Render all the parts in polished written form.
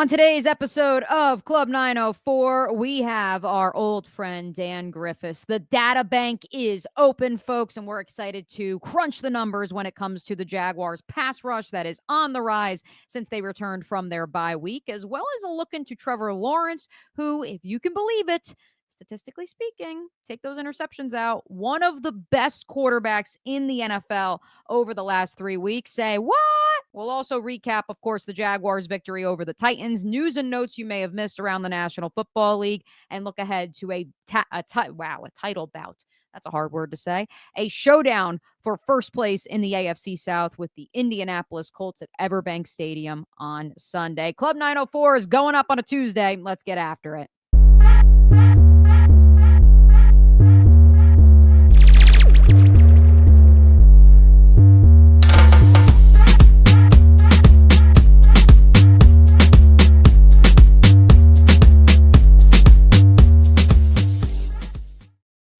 On today's episode of Club 904, we have our old friend Dan Griffis. The data bank is open, folks, and we're excited to crunch the numbers when it comes to the Jaguars pass rush that is on the rise since they returned from their bye week, as well as a look into Trevor Lawrence, who, if you can believe it, statistically speaking, take those interceptions out, one of the best quarterbacks in the NFL over the last 3 weeks. Say, what? We'll also recap, of course, the Jaguars' victory over the Titans, news and notes you may have missed around the National Football League, and look ahead to a title bout. That's a hard word to say. A showdown for first place in the AFC South with the Indianapolis Colts at Everbank Stadium on Sunday. Club 904 is going up on a Tuesday. Let's get after it.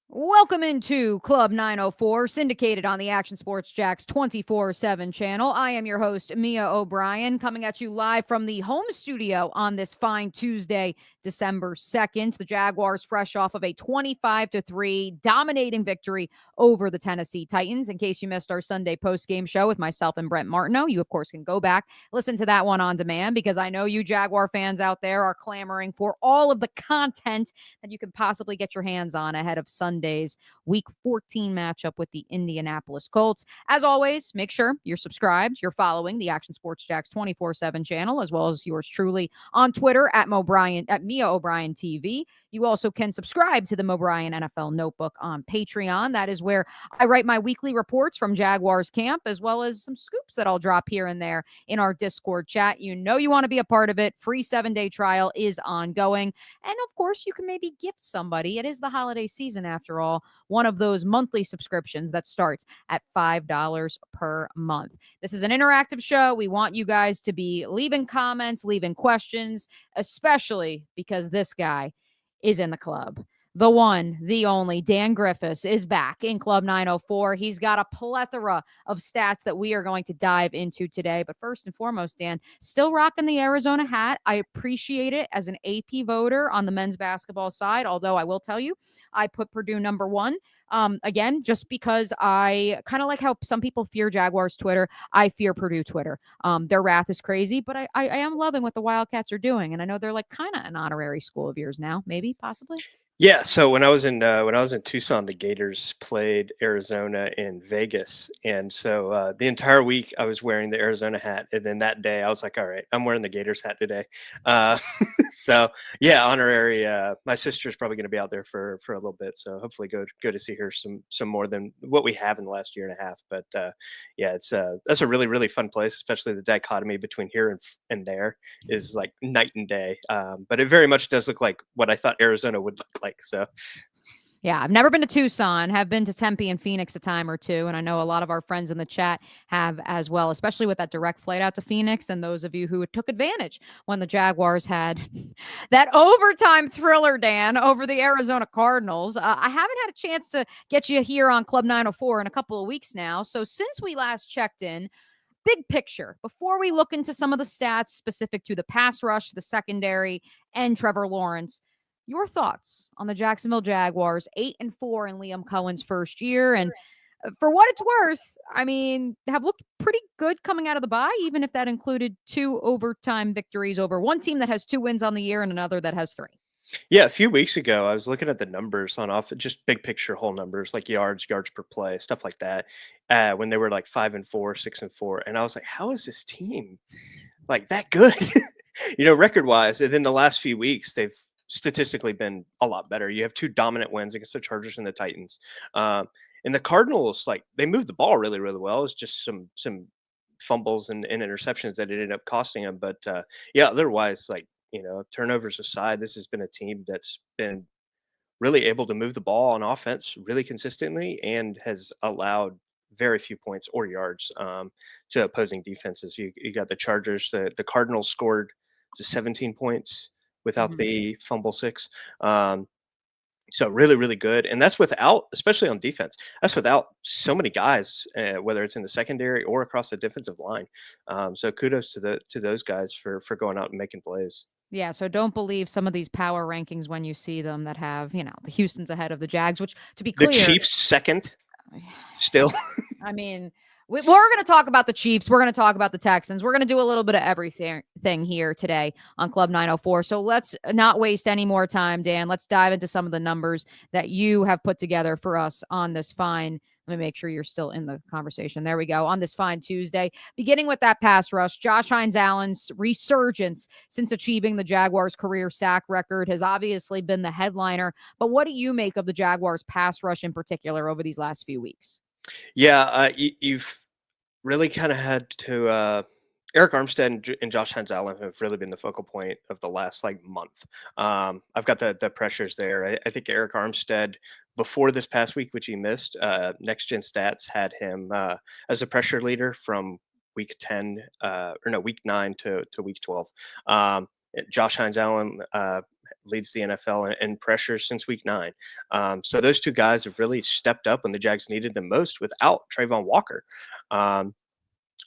Welcome into Club 904, syndicated on the Action Sports Jax 24/7 channel. I am your host, Mia O'Brien, coming at you live from the home studio on this fine Tuesday, December 2nd. The Jaguars fresh off of a 25-3 dominating victory over the Tennessee Titans. In case you missed our Sunday post-game show with myself and Brent Martineau, you, of course, can go back, listen to that one on demand, because I know you Jaguar fans out there are clamoring for all of the content that you can possibly get your hands on ahead of Sunday's Week 14 matchup with the Indianapolis Colts. As always, make sure you're subscribed, you're following the Action Sports Jax 24/7 channel, as well as yours truly on Twitter at Mia O'Brien TV. You also can subscribe to the M'Brien NFL Notebook on Patreon. That is where I write my weekly reports from Jaguars camp, as well as some scoops that I'll drop here and there in our Discord chat. You know you want to be a part of it. Free 7-day trial is ongoing. And of course, you can maybe gift somebody. It is the holiday season after all. One of those monthly subscriptions that starts at $5 per month. This is an interactive show. We want you guys to be leaving comments, leaving questions, especially because this guy is in the club. The one, the only, Dan Griffis is back in Club 904. He's got a plethora of stats that we are going to dive into today. But first and foremost, Dan, still rocking the Arizona hat. I appreciate it as an AP voter on the men's basketball side, although I will tell you, I put Purdue number one. Again, just because I kind of like how some people fear Jaguars Twitter. I fear Purdue Twitter. Their wrath is crazy, but I am loving what the Wildcats are doing. And I know they're like kind of an honorary school of yours now, maybe, possibly. Yeah, so when I was in Tucson, the Gators played Arizona in Vegas, and so the entire week I was wearing the Arizona hat, and then that day I was like, "All right, I'm wearing the Gators hat today." Uh, so yeah, honorary. My sister's probably going to be out there for a little bit, so hopefully go to see her some more than what we have in the last year and a half. But yeah, it's that's a really fun place, especially the dichotomy between here and there is like night and day. But it very much does look like what I thought Arizona would look like. So Yeah, I've never been to Tucson, have been to Tempe and Phoenix a time or two, and I know a lot of our friends in the chat have as well, especially with that direct flight out to Phoenix, and those of you who took advantage when the Jaguars had that overtime thriller, Dan, over the Arizona Cardinals. I haven't had a chance to get you here on Club 904 in a couple of weeks now, so since we last checked in, big picture, before we look into some of the stats specific to the pass rush, the secondary, and Trevor Lawrence, your thoughts on the Jacksonville Jaguars, 8-4 in Liam Cohen's first year. And for what it's worth, I mean, have looked pretty good coming out of the bye, even if that included 2 overtime victories over one team that has 2 wins on the year and another that has 3. yeah, a few weeks ago I was looking at the numbers on off just big picture whole numbers like yards per play, stuff like that. When they were like 5-4, 6-4, and I was like, how is this team like that good? Record wise. And then the last few weeks they've statistically been a lot better. You have 2 dominant wins against the Chargers and the Titans. And the Cardinals, like they moved the ball really well. It's just some fumbles and interceptions that it ended up costing them. But yeah, otherwise, like turnovers aside, this has been a team that's been really able to move the ball on offense really consistently and has allowed very few points or yards to opposing defenses. You got the Chargers, the Cardinals scored 17 points without the fumble 6. So really, really good, and that's without, especially on defense, that's without so many guys, whether it's in the secondary or across the defensive line. So kudos to those guys for going out and making plays. Yeah, so don't believe some of these power rankings when you see them that have, the Houston's ahead of the Jags, which, to be The clear, Chiefs second still. I mean, we're going to talk about the Chiefs. We're going to talk about the Texans. We're going to do a little bit of everything here today on Club 904. So let's not waste any more time, Dan. Let's dive into some of the numbers that you have put together for us on this fine. Let me make sure you're still in the conversation. There we go. On this fine Tuesday, beginning with that pass rush, Josh Hines Allen's resurgence since achieving the Jaguars' career sack record has obviously been the headliner. But what do you make of the Jaguars' pass rush in particular over these last few weeks? Yeah, you've really kind of had to. Eric Armstead and Josh Hines Allen have really been the focal point of the last like month. I've got the pressures there. I think Eric Armstead before this past week, which he missed, Next Gen Stats had him as a pressure leader from week 10, or no, week 9 to week 12. Josh Hines Allen leads the NFL in pressures since week 9. So those two guys have really stepped up when the Jags needed them most without Trayvon Walker. Um,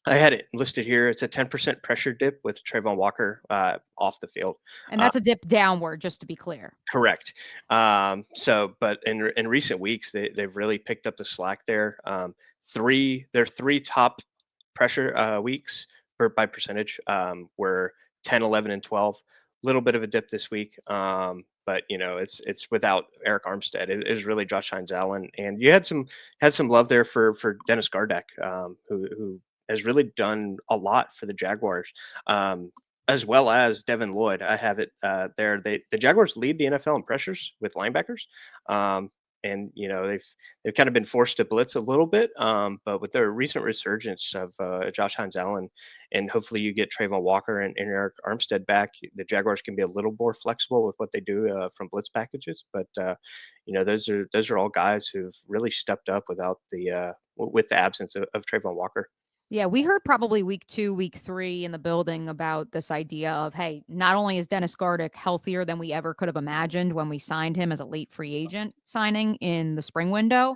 I had it listed here. It's a 10% pressure dip with Trayvon Walker off the field. And Uh, that's a dip downward, just to be clear. Correct. But in recent weeks, they've really picked up the slack there. Their three top pressure weeks by percentage were 10, 11, and 12. Little bit of a dip this week. But it's without Eric Armstead. It was really Josh Hines Allen, and you had some love there for Dennis Gardeck, who has really done a lot for the Jaguars. As well as Devin Lloyd. I have it there. The Jaguars lead the NFL in pressures with linebackers, and they've kind of been forced to blitz a little bit. But with their recent resurgence of Josh Hines Allen, and hopefully you get Trayvon Walker and Eric Armstead back, the Jaguars can be a little more flexible with what they do from blitz packages. But those are all guys who've really stepped up with the absence of Trayvon Walker. Yeah, we heard probably week 2, week 3 in the building about this idea of, hey, not only is Dennis Gardeck healthier than we ever could have imagined when we signed him as a late free agent signing in the spring window,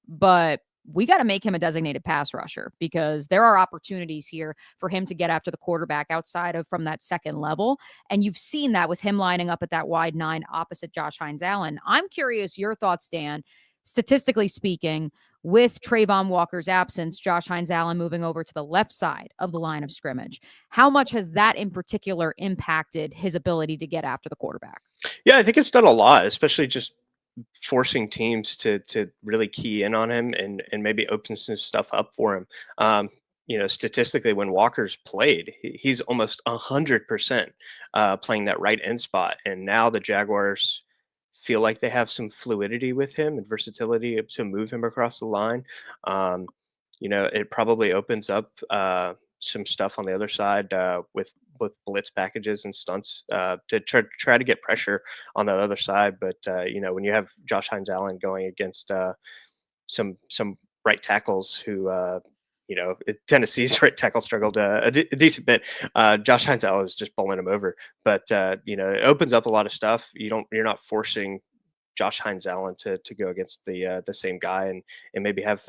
but we got to make him a designated pass rusher because there are opportunities here for him to get after the quarterback outside of from that second level. And you've seen that with him lining up at that wide 9 opposite Josh Hines Allen. I'm curious your thoughts, Dan, statistically speaking, with Trayvon Walker's absence, Josh Hines Allen moving over to the left side of the line of scrimmage. How much has that in particular impacted his ability to get after the quarterback? Yeah, I think it's done a lot, especially just forcing teams to really key in on him and maybe open some stuff up for him. Statistically, when Walker's played, he's almost 100% playing that right end spot, and now the Jaguars feel like they have some fluidity with him and versatility to move him across the line. Um, it probably opens up some stuff on the other side with blitz packages and stunts to try to get pressure on that other side. But when you have Josh Hines Allen going against some right tackles who Tennessee's right tackle struggled a decent bit. Josh Hines Allen was just bowling him over, but it opens up a lot of stuff. You're not forcing Josh Hines Allen to go against the same guy and maybe have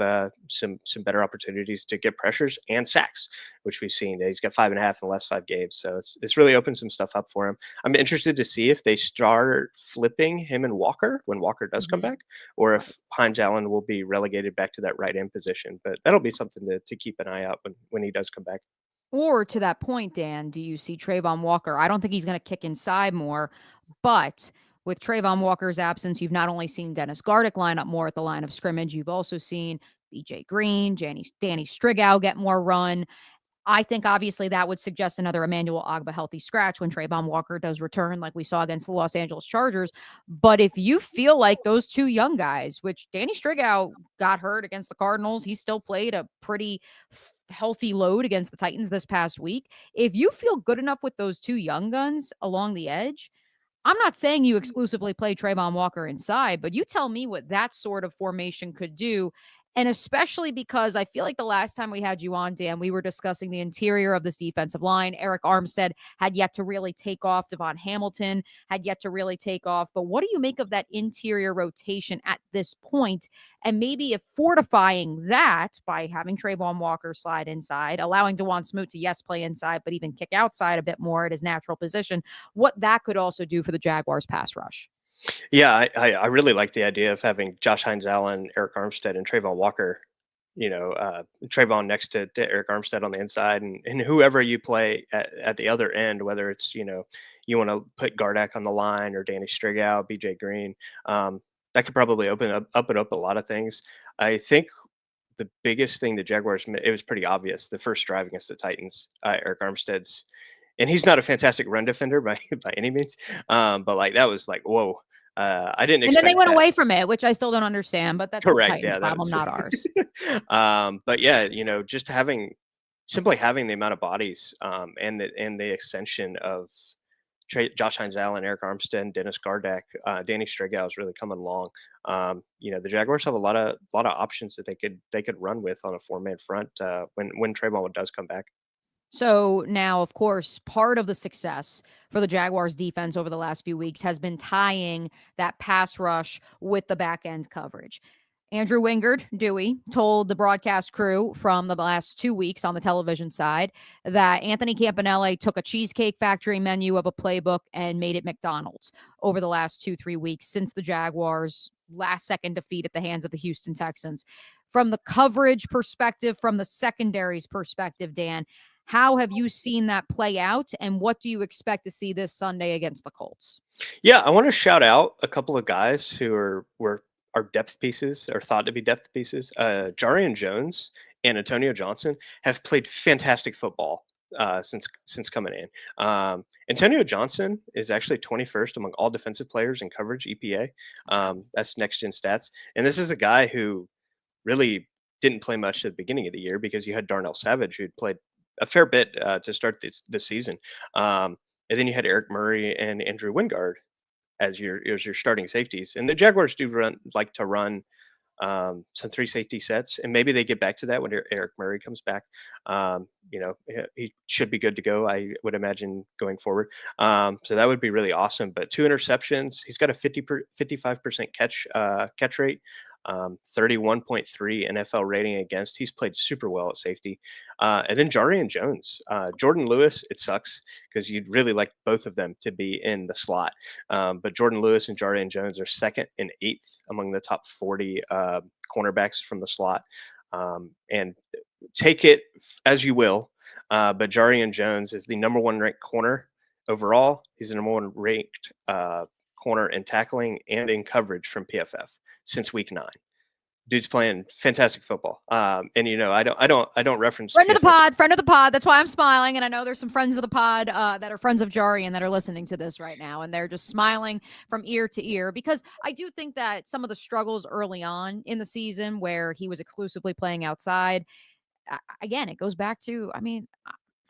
some better opportunities to get pressures and sacks, which we've seen. He's got 5.5 in the last 5 games, so it's really opened some stuff up for him. I'm interested to see if they start flipping him and Walker when Walker does come back, or if Hines Allen will be relegated back to that right end position. But that'll be something to keep an eye out when he does come back. Or to that point, Dan, do you see Trayvon Walker? I don't think he's going to kick inside more, but with Trayvon Walker's absence, you've not only seen Dennis Gardeck line up more at the line of scrimmage, you've also seen BJ Green, Danny Strigow get more run. I think obviously that would suggest another Emmanuel Agba healthy scratch when Trayvon Walker does return, like we saw against the Los Angeles Chargers. But if you feel like those two young guys, which Danny Strigow got hurt against the Cardinals, he still played a pretty healthy load against the Titans this past week. If you feel good enough with those two young guns along the edge, I'm not saying you exclusively play Trayvon Walker inside, but you tell me what that sort of formation could do. And especially because I feel like the last time we had you on, Dan, we were discussing the interior of this defensive line. Eric Armstead had yet to really take off. Devon Hamilton had yet to really take off. But what do you make of that interior rotation at this point? And maybe if fortifying that by having Trayvon Walker slide inside, allowing DeJuan Smoot to, yes, play inside, but even kick outside a bit more at his natural position, what that could also do for the Jaguars pass rush. Yeah, I really like the idea of having Josh Hines Allen, Eric Armstead, and Trayvon Walker. Trayvon next to Eric Armstead on the inside, and whoever you play at the other end, whether it's you want to put Gardak on the line or Danny Strigow, BJ Green, that could probably open up a lot of things. I think the biggest thing the Jaguars, it was pretty obvious the first drive against the Titans, Eric Armstead's, and he's not a fantastic run defender by by any means, but like that was like whoa. I didn't And then they expect went that. away from it, which I still don't understand, but that's the Correct. Titans' Yeah, problem, that's. not ours. But yeah, just simply having the amount of bodies, and the extension of Josh Hines Allen, Eric Armstead, Dennis Gardeck, Danny Strigow is really coming along. The Jaguars have a lot of options that they could run with on a 4-man front when Trayvon does come back. So now, of course, part of the success for the Jaguars defense over the last few weeks has been tying that pass rush with the back end coverage. Andrew Wingard, Dewey, told the broadcast crew from the last 2 weeks on the television side that Anthony Campanella took a Cheesecake Factory menu of a playbook and made it McDonald's over the last 2-3 weeks since the Jaguars' last second defeat at the hands of the Houston Texans. From the coverage perspective, from the secondary's perspective, Dan, how have you seen that play out, and what do you expect to see this Sunday against the Colts? Yeah, I want to shout out a couple of guys who are depth pieces or thought to be depth pieces. Jarian Jones and Antonio Johnson have played fantastic football since coming in. Antonio Johnson is actually 21st among all defensive players in coverage EPA. That's next gen stats, and this is a guy who really didn't play much at the beginning of the year because you had Darnell Savage who'd played a fair bit to start this season. And then you had Eric Murray and Andrew Wingard as your starting safeties. And the Jaguars do like to run some 3 safety sets, and maybe they get back to that when Eric Murray comes back. He should be good to go, I would imagine, going forward. So that would be really awesome. But 2 interceptions. He's got a 55% catch rate. 31.3 NFL rating against. He's played super well at safety. And then Jarian Jones, Jordan Lewis. It sucks because you'd really like both of them to be in the slot. But Jordan Lewis and Jarian Jones are 2nd and 8th among the top 40 cornerbacks from the slot. And take it as you will. But Jarian Jones is the number 1 ranked corner overall. He's the number 1 ranked corner in tackling and in coverage from PFF since week 9. Dude's playing fantastic football. And I don't reference Friend of the PFF. pod, friend of the pod. That's why I'm smiling. And I know there's some friends of the pod that are friends of Jarian that are listening to this right now. And they're just smiling from ear to ear because I do think that some of the struggles early on in the season where he was exclusively playing outside, again, it goes back to,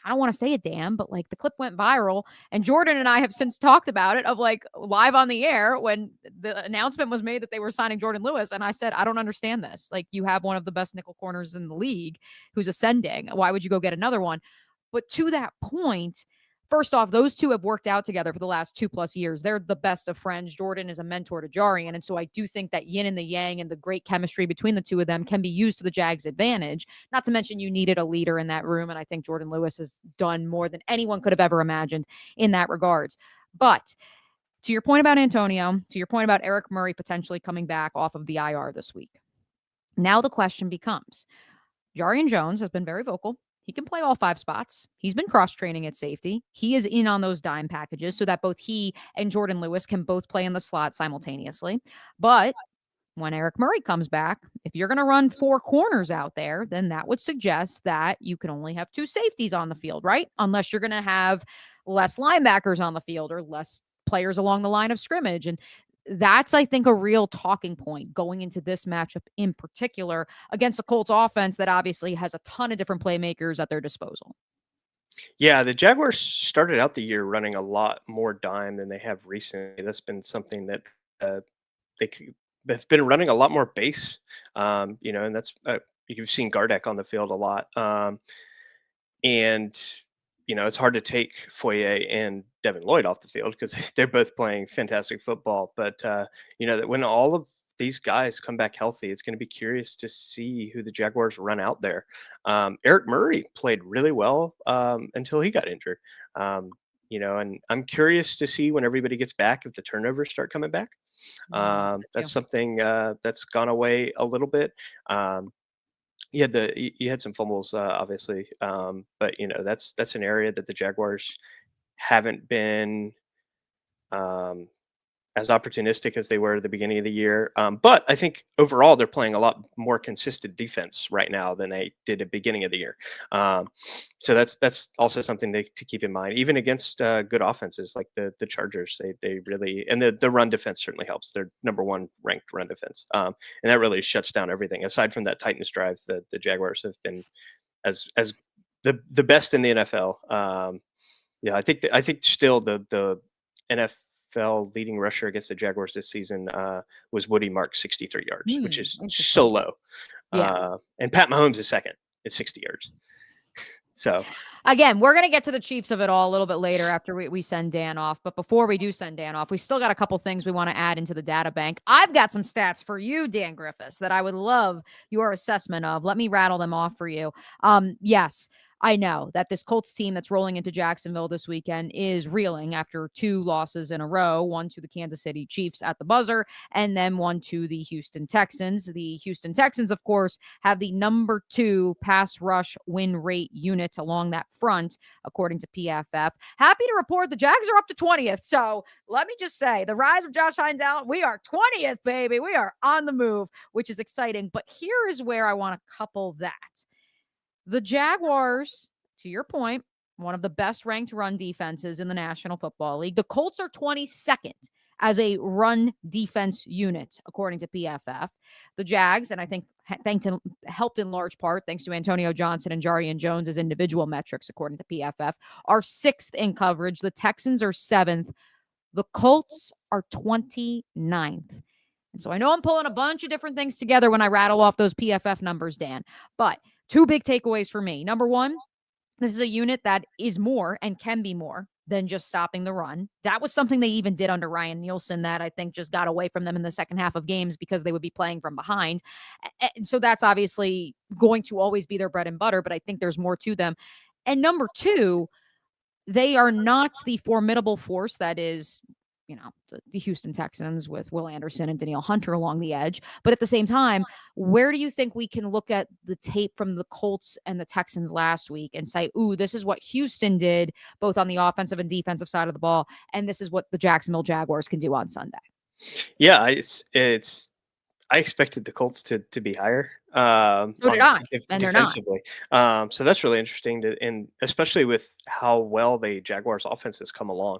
I don't want to say it, Dan, but like the clip went viral, and Jordan and I have since talked about it of like live on the air when the announcement was made that they were signing Jordan Lewis. And I said, I don't understand this. Like, you have one of the best nickel corners in the league who's ascending. Why would you go get another one? But to that point, first off, those two have worked out together for the last 2+ years. They're the best of friends. Jordan is a mentor to Jarian. And so I do think that yin and the yang and the great chemistry between the two of them can be used to the Jags' advantage. Not to mention you needed a leader in that room. And I think Jordan Lewis has done more than anyone could have ever imagined in that regards. But to your point about Antonio, to your point about Eric Murray potentially coming back off of the IR this week, now the question becomes, Jarian Jones has been very vocal. He can play all 5 spots. He's been cross-training at safety. He is in on those dime packages so that both he and Jordan Lewis can both play in the slot simultaneously. But when Eric Murray comes back, if you're going to run 4 corners out there, then that would suggest that you can only have 2 safeties on the field, right? Unless you're going to have less linebackers on the field or less players along the line of scrimmage. And that's, I think, a real talking point going into this matchup in particular against the Colts offense that obviously has a ton of different playmakers at their disposal. Yeah, the Jaguars started out the year running a lot more dime than they have recently. That's been something that they have been running a lot more base, and that's you've seen Gardeck on the field a lot. And it's hard to take Foyer and Devin Lloyd off the field because they're both playing fantastic football. But that when all of these guys come back healthy, it's going to be curious to see who the Jaguars run out there. Eric Murray played really well until he got injured. And I'm curious to see when everybody gets back if the turnovers start coming back. Too. That's something that's gone away a little bit. You had some fumbles, obviously, but that's an area that the Jaguars haven't been um, as opportunistic as they were at the beginning of the year. But I think overall they're playing a lot more consistent defense right now than they did at the beginning of the year. Um, so that's also something to keep in mind, even against good offenses like the Chargers. They really, and the run defense certainly helps. They're number one ranked run defense, and that really shuts down everything. Aside from that Titans drive, the Jaguars have been as the best in the NFL. Yeah, I think still the NFL leading rusher against the Jaguars this season was Woody Mark, 63 yards, which is so Interesting. low. Yeah. And Pat Mahomes is second at 60 yards. So Again, we're going to get to the Chiefs of it all a little bit later after we send Dan off. But before we do send Dan off, we still got a couple things we want to add into the data bank. I've got some stats for you, Dan Griffis, that I would love your assessment of. Let me rattle them off for you. Yes, I know that this Colts team that's rolling into Jacksonville this weekend is reeling after 2 losses in a row, one to the Kansas City Chiefs at the buzzer, and then one to the Houston Texans. The Houston Texans, of course, have the number 2 pass rush win rate unit along that front, according to PFF. Happy to report the Jags are up to 20th. So let me just say, the rise of Josh Hines out, we are 20th, baby. We are on the move, which is exciting. But here is where I want to couple that. The Jaguars, to your point, one of the best ranked run defenses in the National Football League. The Colts are 22nd as a run defense unit, according to PFF. The Jags, and I think helped in large part thanks to Antonio Johnson and Jarian Jones' individual metrics, according to PFF, are 6th in coverage. The Texans are 7th. The Colts are 29th. And so I know I'm pulling a bunch of different things together when I rattle off those PFF numbers, Dan, but 2 big takeaways for me. Number 1, this is a unit that is more and can be more than just stopping the run. That was something they even did under Ryan Nielsen that I think just got away from them in the second half of games because they would be playing from behind. And so that's obviously going to always be their bread and butter, but I think there's more to them. And number 2, they are not the formidable force that is the Houston Texans with Will Anderson and Danielle Hunter along the edge. But at the same time, where do you think we can look at the tape from the Colts and the Texans last week and say, ooh, this is what Houston did, both on the offensive and defensive side of the ball, and this is what the Jacksonville Jaguars can do on Sunday? yeah, it's I expected the Colts to be higher. So did I, and they're not. Defensively. So that's really interesting, and especially with how well the Jaguars' offense has come along.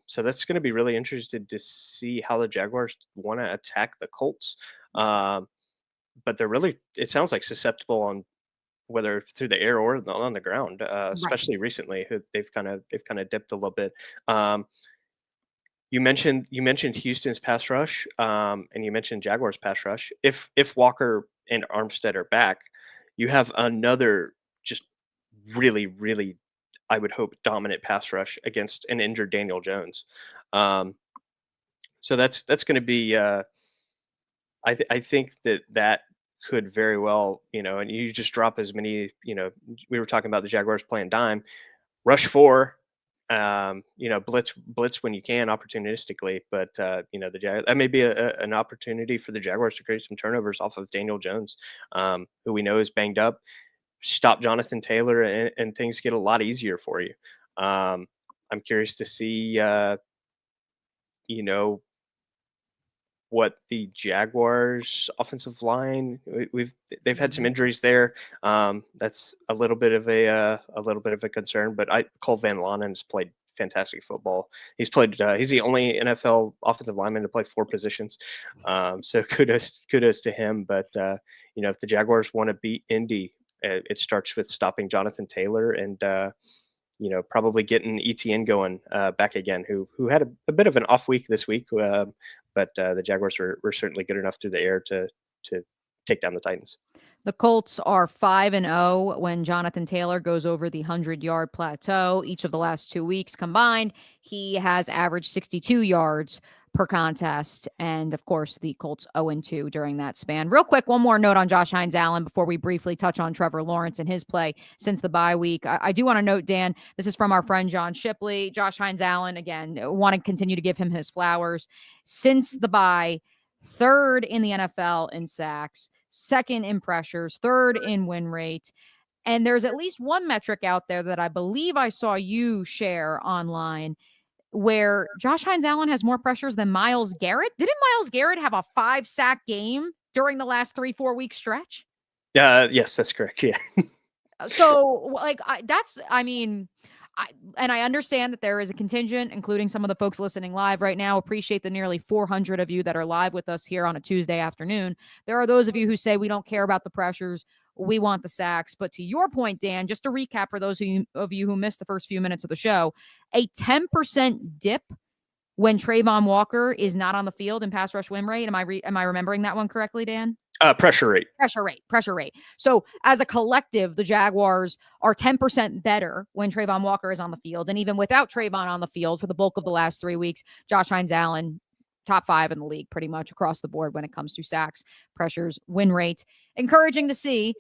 So that's going to be really interested to see how the Jaguars want to attack the Colts. But they're really, it sounds like, susceptible on whether through the air or on the ground, Right. especially recently. They've kind of dipped a little bit. You mentioned Houston's pass rush, and you mentioned Jaguars pass rush. If Walker and Armstead are back, you have another just really, really, I would hope, dominant pass rush against an injured Daniel Jones. So that's going to be. I think that could very well, and you just drop as many. We were talking about the Jaguars playing dime, rush 4. Blitz when you can opportunistically, but that may be an opportunity for the Jaguars to create some turnovers off of Daniel Jones, who we know is banged up. Stop Jonathan Taylor, and things get a lot easier for you. I'm curious to see, what the Jaguars offensive line, they've had some injuries there. That's a little bit of a concern, but Cole Van Lanen has played fantastic football. He's the only NFL offensive lineman to play 4 positions. So kudos to him. But if the Jaguars want to beat Indy, it starts with stopping Jonathan Taylor and probably getting ETN going back again, who had a bit of an off week this week. but the Jaguars were certainly good enough through the air to take down the Titans. The Colts are 5-0 when Jonathan Taylor goes over the 100-yard plateau. Each of the last 2 weeks combined, he has averaged 62 yards per contest. And of course, the Colts 0-2 during that span. Real quick, one more note on Josh Hines-Allen before we briefly touch on Trevor Lawrence and his play since the bye week. I do want to note, Dan, this is from our friend John Shipley. Josh Hines-Allen, again, want to continue to give him his flowers. Since the bye, third in the NFL in sacks, second in pressures, third in win rate. And there's at least one metric out there that I believe I saw you share online where Josh Hines-Allen has more pressures than Myles Garrett. Didn't Myles Garrett have a 5-sack game during the last 3-4 week stretch? Yes, that's correct. Yeah. So like, I understand that there is a contingent, including some of the folks listening live right now. Appreciate the nearly 400 of you that are live with us here on a Tuesday afternoon. There are those of you who say we don't care about the pressures. We want the sacks. But to your point, Dan, just to recap for those of you who missed the first few minutes of the show, a 10% dip when Trayvon Walker is not on the field in pass rush win rate. Am I remembering that one correctly, Dan? Pressure rate. Pressure rate. So as a collective, the Jaguars are 10% better when Trayvon Walker is on the field. And even without Trayvon on the field for the bulk of the last 3 weeks, Josh Hines-Allen, top 5 in the league pretty much across the board when it comes to sacks, pressures, win rate. Encouraging to see.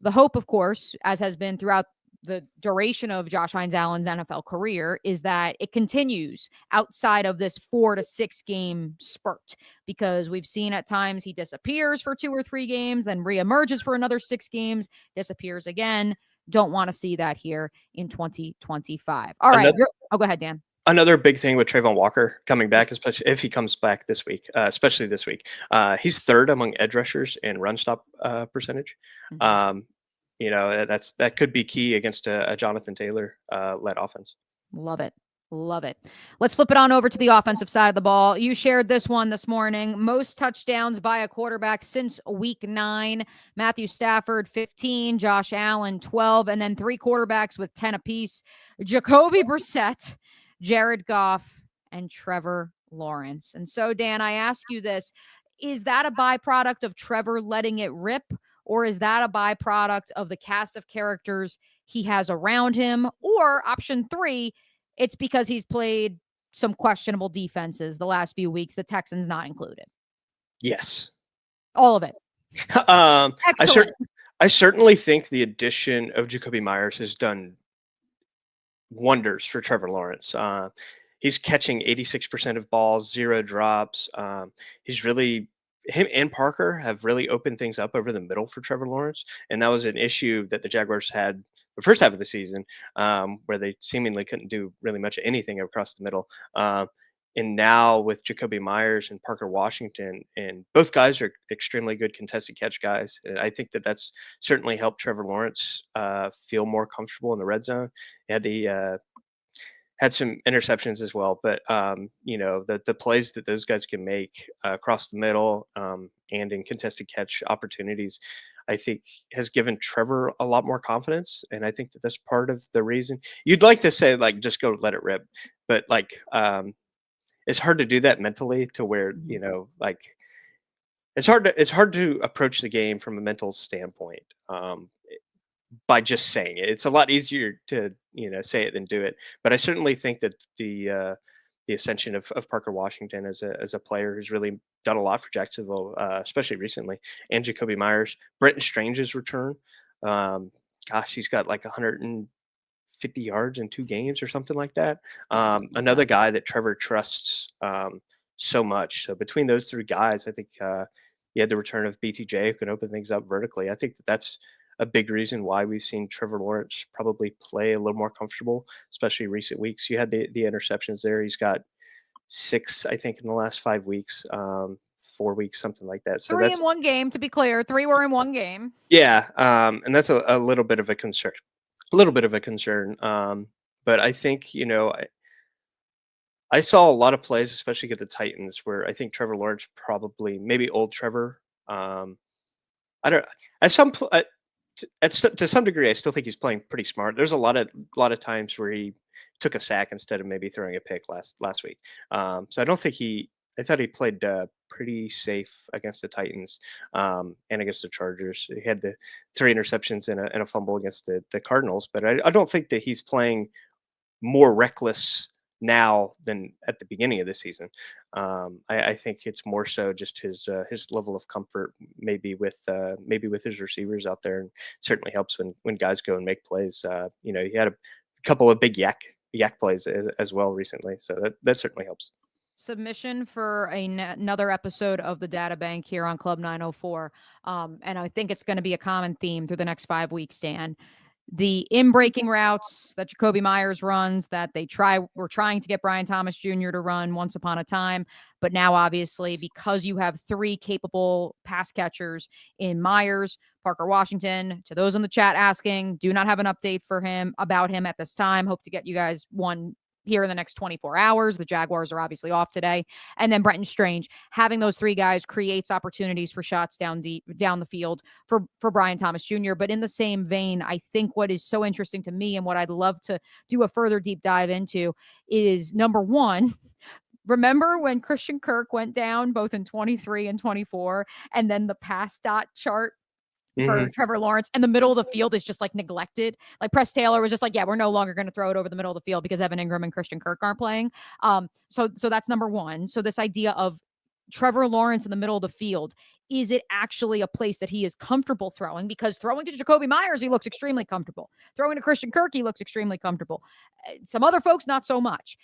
The hope, of course, as has been throughout the duration of Josh Hines-Allen's NFL career, is that it continues outside of this 4 to 6 game spurt, because we've seen at times he disappears for 2 or 3 games, then reemerges for another 6 games, disappears again. Don't want to see that here in 2025. All right. Go ahead, Dan. Another big thing with Trayvon Walker coming back, especially if he comes back this week, especially this week, he's third among edge rushers in run stop percentage. Mm-hmm. That could be key against a Jonathan Taylor led offense. Love it. Love it. Let's flip it on over to the offensive side of the ball. You shared this one this morning. Most touchdowns by a quarterback since week 9. Matthew Stafford, 15. Josh Allen, 12. And then 3 quarterbacks with 10 apiece. Jacoby Brissett, Jared Goff, and Trevor Lawrence. And so, Dan, I ask you this. Is that a byproduct of Trevor letting it rip? Or is that a byproduct of the cast of characters he has around him? Or option 3, it's because he's played some questionable defenses the last few weeks, the Texans not included? Yes. All of it. Excellent. I certainly think the addition of Jacoby Myers has done wonders for Trevor Lawrence. He's catching 86% of balls, 0 drops. Him and Parker have really opened things up over the middle for Trevor Lawrence. And that was an issue that the Jaguars had the first half of the season, where they seemingly couldn't do really much of anything across the middle. And now with Jacoby Myers and Parker Washington, and both guys are extremely good contested catch guys. And I think that that's certainly helped Trevor Lawrence feel more comfortable in the red zone. He had some interceptions as well, but the plays that those guys can make across the middle and in contested catch opportunities, I think has given Trevor a lot more confidence. And I think that that's part of the reason. You'd like to say, like, just go let it rip, but it's hard to do that mentally to where, it's hard to approach the game from a mental standpoint. By just saying it. It's a lot easier to say it than do it. But I certainly think that the ascension of Parker Washington as a player who's really done a lot for Jacksonville, especially recently, and Jacoby Myers, Brenton Strange's return. He's got like 150 yards in 2 games or something like that. Another guy that Trevor trusts so much. So between those 3 guys, I think you had the return of BTJ who can open things up vertically. I think that's a big reason why we've seen Trevor Lawrence probably play a little more comfortable, especially recent weeks. You had the interceptions there. He's got 6, I think, in the last 5 weeks, 4 weeks, something like that. So 3 in 1 game, to be clear. 3 were in 1 game. Yeah, and that's a little bit of a concern. But I think, I saw a lot of plays, especially at the Titans, where I think Trevor Lawrence probably, maybe old Trevor. I don't. To some degree, I still think he's playing pretty smart. There's a lot of times where he took a sack instead of maybe throwing a pick last week. So I don't think he I thought he played pretty safe against the Titans and against the Chargers. He had the 3 interceptions and a fumble against the Cardinals, but I don't think that he's playing more reckless now than at the beginning of the season. I think it's more so just his level of comfort, maybe with his receivers out there, and certainly helps when guys go and make plays. He had a couple of big yak plays as well recently, so that certainly helps. Submission for another episode of the Data Bank here on Club 904. And I think it's going to be a common theme through the next 5 weeks, Dan. The in-breaking routes that Jacoby Myers runs that were trying to get Brian Thomas Jr. to run once upon a time. But now, obviously, because you have 3 capable pass catchers in Myers, Parker Washington, to those in the chat asking, do not have an update about him at this time. Hope to get you guys one here in the next 24 hours. The Jaguars are obviously off today. And then Brenton Strange, having those 3 guys creates opportunities for shots down the field for Brian Thomas Jr. But in the same vein, I think what is so interesting to me and what I'd love to do a further deep dive into is, number one, remember when Christian Kirk went down both in 23 and 24, and then the pass dot chart for Trevor Lawrence, and the middle of the field is just like neglected. Like Press Taylor was just like, yeah, we're no longer going to throw it over the middle of the field because Evan Ingram and Christian Kirk aren't playing. So that's number one. So this idea of Trevor Lawrence in the middle of the field, is it actually a place that he is comfortable throwing? Because throwing to Jacoby Myers, he looks extremely comfortable. Throwing to Christian Kirk, he looks extremely comfortable. Some other folks, not so much.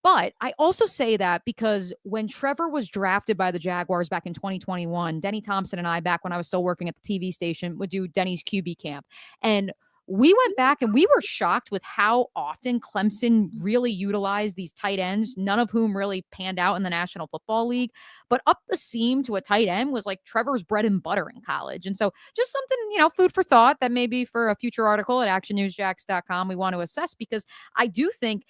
But I also say that because when Trevor was drafted by the Jaguars back in 2021, Denny Thompson and I, back when I was still working at the TV station, would do Denny's QB camp. And we went back and we were shocked with how often Clemson really utilized these tight ends, none of whom really panned out in the National Football League. But up the seam to a tight end was like Trevor's bread and butter in college. And so just something, food for thought that maybe for a future article at actionnewsjacks.com we want to assess, because I do think,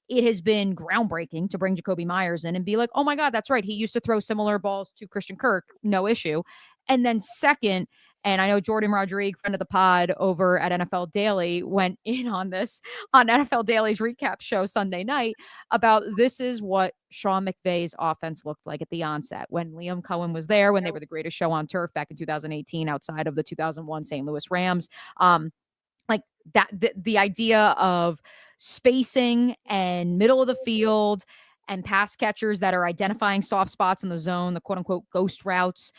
it has been groundbreaking to bring Jacoby Myers in and be like, oh my God, that's right. He used to throw similar balls to Christian Kirk, no issue. And then second, and I know Jordan Rodriguez, friend of the pod over at NFL Daily, went in on this on NFL Daily's recap show Sunday night about this is what Sean McVay's offense looked like at the onset when Liam Cohen was there, when they were the greatest show on turf back in 2018 outside of the 2001 St. Louis Rams. Like that, the idea of spacing and middle of the field and pass catchers that are identifying soft spots in the zone, the quote unquote ghost routes.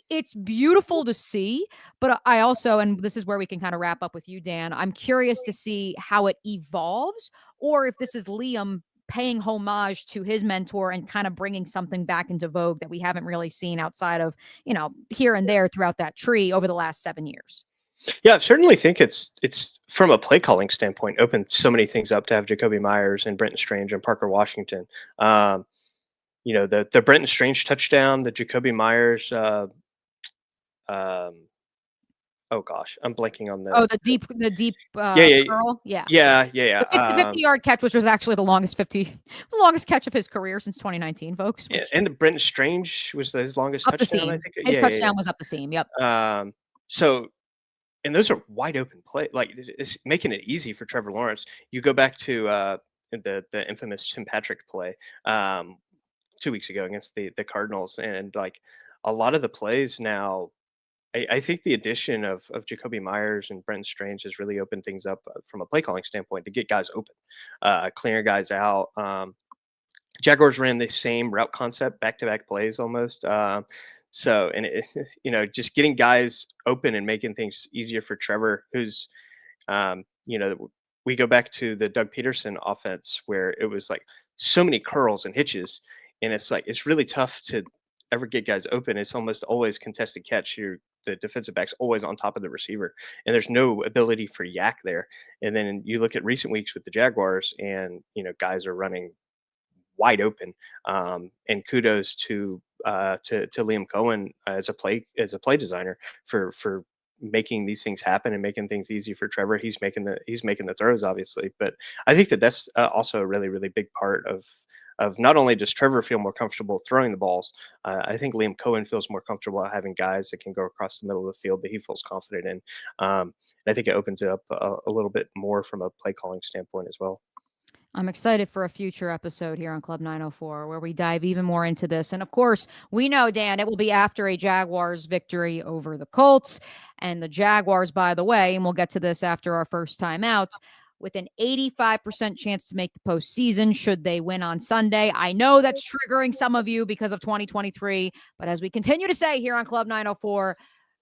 It's beautiful to see, but I also, and this is where we can kind of wrap up with you, Dan, I'm curious to see how it evolves, or if this is Liam paying homage to his mentor and kind of bringing something back into vogue that we haven't really seen outside of, here and there throughout that tree over the last 7 years. Yeah, I certainly think it's from a play calling standpoint, opened so many things up to have Jacoby Myers and Brenton Strange and Parker Washington. The Brenton Strange touchdown, the Jacoby Myers. Oh gosh, I'm blanking on the deep yeah, curl, yeah. yeah. The 50-yard catch, which was actually the longest catch of his career since 2019, folks. Yeah, and the Brenton Strange was his longest up touchdown. The seam. I think His touchdown was up the seam. Yep. So. And those are wide open play, like it's making it easy for Trevor Lawrence. You go back to the infamous Tim Patrick play 2 weeks ago against the Cardinals, and like a lot of the plays now, I think the addition of Jacoby Myers and Brenton Strange has really opened things up from a play calling standpoint to get guys open, clearing guys out. Jaguars ran the same route concept, back-to-back plays almost. So, and just getting guys open and making things easier for Trevor, who's, we go back to the Doug Peterson offense where it was like so many curls and hitches, and it's like it's really tough to ever get guys open. It's almost always contested catch. The defensive back's always on top of the receiver, and there's no ability for yak there. And then you look at recent weeks with the Jaguars, and guys are running wide open. And kudos to Liam Cohen as a play designer for making these things happen and making things easy for Trevor. He's making the throws, obviously, but I think that's also a really, really big part of not only does Trevor feel more comfortable throwing the balls, I think Liam Cohen feels more comfortable having guys that can go across the middle of the field that he feels confident in. And I think it opens it up a little bit more from a play calling standpoint as well. I'm excited for a future episode here on Club 904 where we dive even more into this. And of course, we know, Dan, it will be after a Jaguars victory over the Colts. And the Jaguars, by the way, and we'll get to this after our first time out, with an 85% chance to make the postseason should they win on Sunday. I know that's triggering some of you because of 2023, but as we continue to say here on Club 904,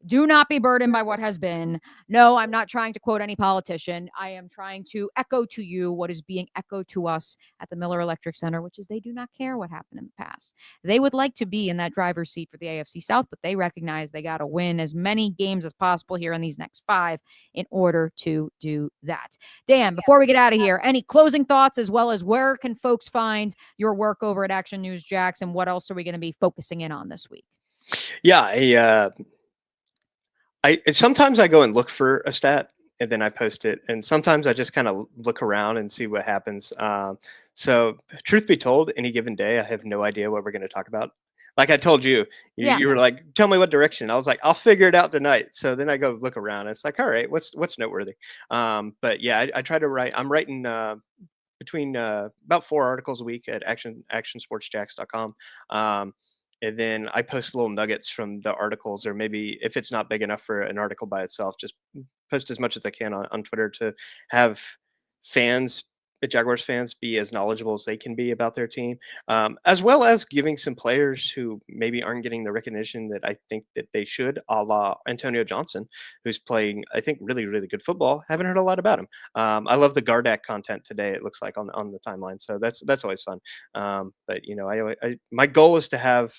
do not be burdened by what has been. No, I'm not trying to quote any politician. I am trying to echo to you what is being echoed to us at the Miller Electric Center, which is they do not care what happened in the past. They would like to be in that driver's seat for the AFC South, but they recognize they got to win as many games as possible here in these next 5 in order to do that. Dan, before we get out of here, any closing thoughts, as well as where can folks find your work over at Action News Jax, and what else are we going to be focusing in on this week? Yeah, sometimes I go and look for a stat and then I post it, and sometimes I just kind of look around and see what happens. So truth be told, any given day, I have no idea what we're going to talk about. Like I told you, you were like, tell me what direction. I was like, I'll figure it out tonight. So then I go look around. It's like, all right, what's noteworthy? But yeah, I try to write. I'm writing between about 4 articles a week at actionsportsjacks.com. And then I post little nuggets from the articles, or maybe if it's not big enough for an article by itself, just post as much as I can on Twitter to have fans, Jaguars fans, be as knowledgeable as they can be about their team, as well as giving some players who maybe aren't getting the recognition that I think that they should, a la Antonio Johnson, who's playing, I think, really, really good football. Haven't heard a lot about him. I love the Gardak content today, it looks like, on the timeline. So that's always fun. But, my goal is to have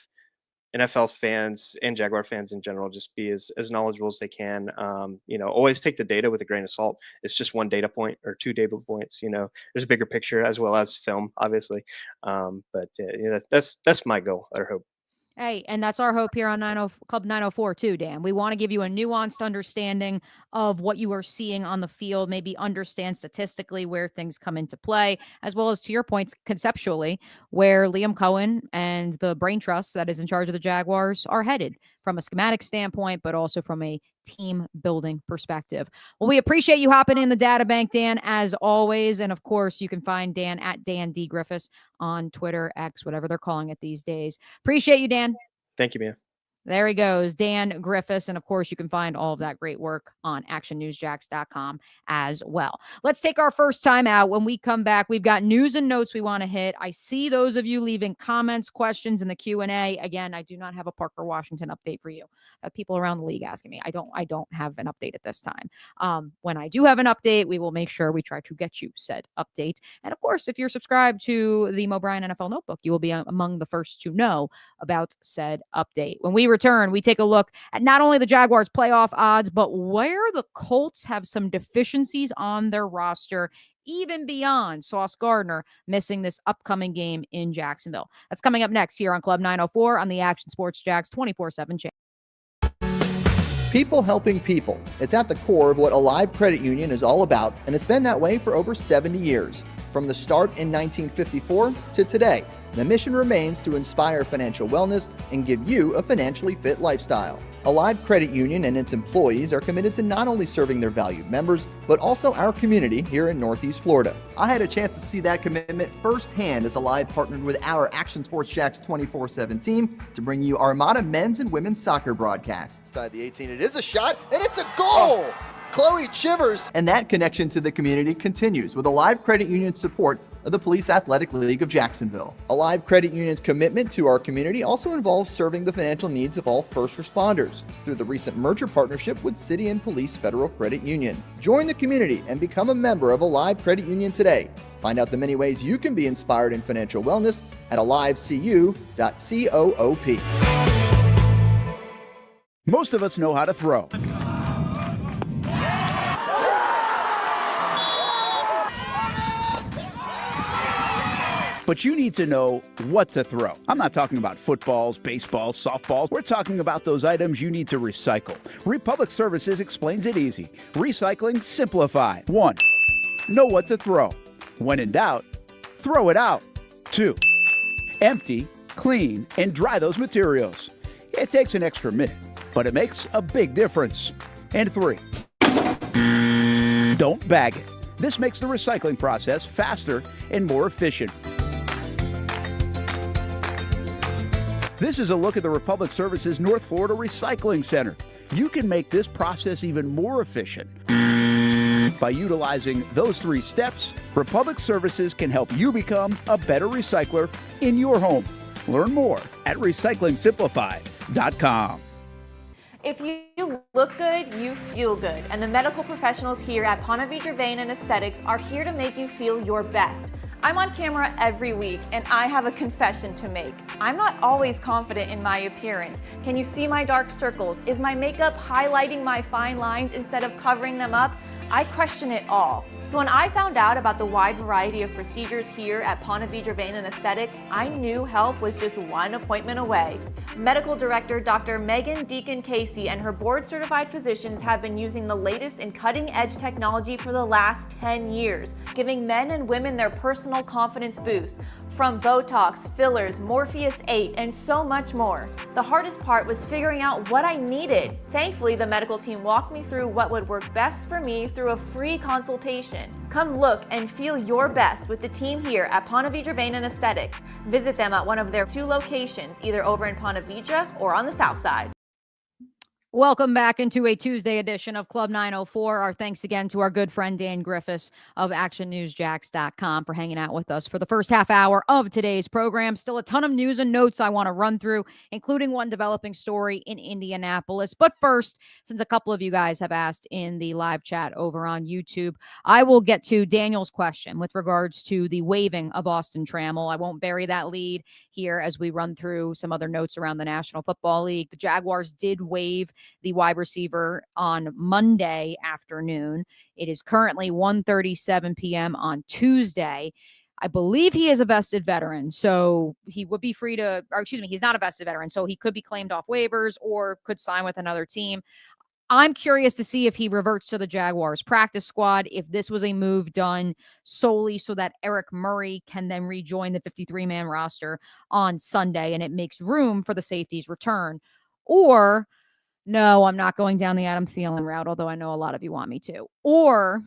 NFL fans and Jaguar fans in general just be as knowledgeable as they can. Always take the data with a grain of salt. It's just one data point or 2 data points. There's a bigger picture as well as film, obviously. But that's my goal or hope. Hey, and that's our hope here on Club 904 too, Dan. We want to give you a nuanced understanding of what you are seeing on the field, maybe understand statistically where things come into play, as well as, to your points, conceptually, where Liam Cohen and the brain trust that is in charge of the Jaguars are headed from a schematic standpoint, but also from a team building perspective. Well, we appreciate you hopping in the data bank, Dan, as always. And of course, you can find Dan at Dan D. Griffis on Twitter, X, whatever they're calling it these days. Appreciate you, Dan. Thank you, Mia. There he goes, Dan Griffis. And of course, you can find all of that great work on actionnewsjacks.com as well. Let's take our first time out. When we come back, we've got news and notes we want to hit. I see those of you leaving comments, questions in the Q&A. Again, I do not have a Parker Washington update for you. People around the league asking me. I don't have an update at this time. When I do have an update, we will make sure we try to get you said update. And of course, if you're subscribed to the Mo Bryan NFL Notebook, you will be among the first to know about said update. When we return, we take a look at not only the Jaguars playoff odds, but where the Colts have some deficiencies on their roster, even beyond Sauce Gardner missing this upcoming game in Jacksonville. That's coming up next here on Club 904 on the Action Sports Jax 24/7 channel. People helping people. It's at the core of what Alive Credit Union is all about, and it's been that way for over 70 years. From the start in 1954 to today, the mission remains to inspire financial wellness and give you a financially fit lifestyle. Alive Credit Union and its employees are committed to not only serving their valued members, but also our community here in Northeast Florida. I had a chance to see that commitment firsthand as Alive partnered with our Action Sports Jax 24/7 team to bring you Armada men's and women's soccer broadcasts. Inside the 18, it is a shot, and it's a goal! Chloe Chivers! And that connection to the community continues with Alive Credit Union's support of the Police Athletic League of Jacksonville. Alive Credit Union's commitment to our community also involves serving the financial needs of all first responders through the recent merger partnership with City and Police Federal Credit Union. Join the community and become a member of Alive Credit Union today. Find out the many ways you can be inspired in financial wellness at alivecu.coop. Most of us know how to throw. But you need to know what to throw. I'm not talking about footballs, baseballs, softballs. We're talking about those items you need to recycle. Republic Services explains it easy. Recycling simplified. 1. Know what to throw. When in doubt, throw it out. 2. Empty, clean, and dry those materials. It takes an extra minute, but it makes a big difference. And 3. Don't bag it. This makes the recycling process faster and more efficient. This is a look at the Republic Services North Florida Recycling Center. You can make this process even more efficient. By utilizing those 3 steps, Republic Services can help you become a better recycler in your home. Learn more at recyclingsimplified.com. If you look good, you feel good. And the medical professionals here at Ponte Vedra Vein and Aesthetics are here to make you feel your best. I'm on camera every week, and I have a confession to make. I'm not always confident in my appearance. Can you see my dark circles? Is my makeup highlighting my fine lines instead of covering them up? I question it all. So when I found out about the wide variety of procedures here at Ponte Vedra Vein and Aesthetics, I knew help was just one appointment away. Medical Director Dr. Megan Deacon Casey and her board-certified physicians have been using the latest in cutting-edge technology for the last 10 years, giving men and women their personal confidence boost. From Botox, fillers, Morpheus 8, and so much more. The hardest part was figuring out what I needed. Thankfully, the medical team walked me through what would work best for me through a free consultation. Come look and feel your best with the team here at Ponte Vedra Vein and Aesthetics. Visit them at one of their 2 locations, either over in Ponte Vedra or on the south side. Welcome back into a Tuesday edition of Club 904. Our thanks again to our good friend Dan Griffis of ActionNewsJax.com for hanging out with us for the first half hour of today's program. Still a ton of news and notes I want to run through, including one developing story in Indianapolis. But first, since a couple of you guys have asked in the live chat over on YouTube, I will get to Daniel's question with regards to the waiving of Austin Trammell. I won't bury that lead here as we run through some other notes around the National Football League. The Jaguars did waive the wide receiver on Monday afternoon. It is currently 1:37 p.m. on Tuesday. I believe he is a vested veteran, so he would be free to, or excuse me, he's not a vested veteran, so he could be claimed off waivers or could sign with another team. I'm curious to see if he reverts to the Jaguars practice squad, if this was a move done solely so that Eric Murray can then rejoin the 53-man roster on Sunday and it makes room for the safety's return. Or no, I'm not going down the Adam Thielen route, although I know a lot of you want me to. Or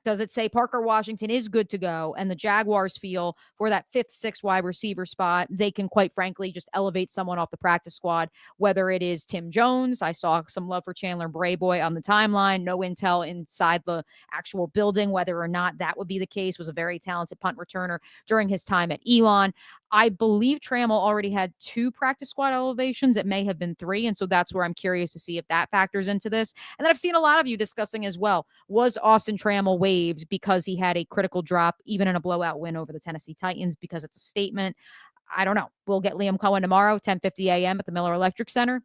does it say Parker Washington is good to go and the Jaguars feel for that 5th, 6th wide receiver spot, they can quite frankly just elevate someone off the practice squad, whether it is Tim Jones. I saw some love for Chandler Brayboy on the timeline. No intel inside the actual building, whether or not that would be the case. Was a very talented punt returner during his time at Elon. I believe Trammell already had 2 practice squad elevations. It may have been 3. And so that's where I'm curious to see if that factors into this. And then I've seen a lot of you discussing as well, was Austin Trammell waived because he had a critical drop, even in a blowout win over the Tennessee Titans, because it's a statement? I don't know. We'll get Liam Cohen tomorrow, 10:50 a.m. at the Miller Electric Center.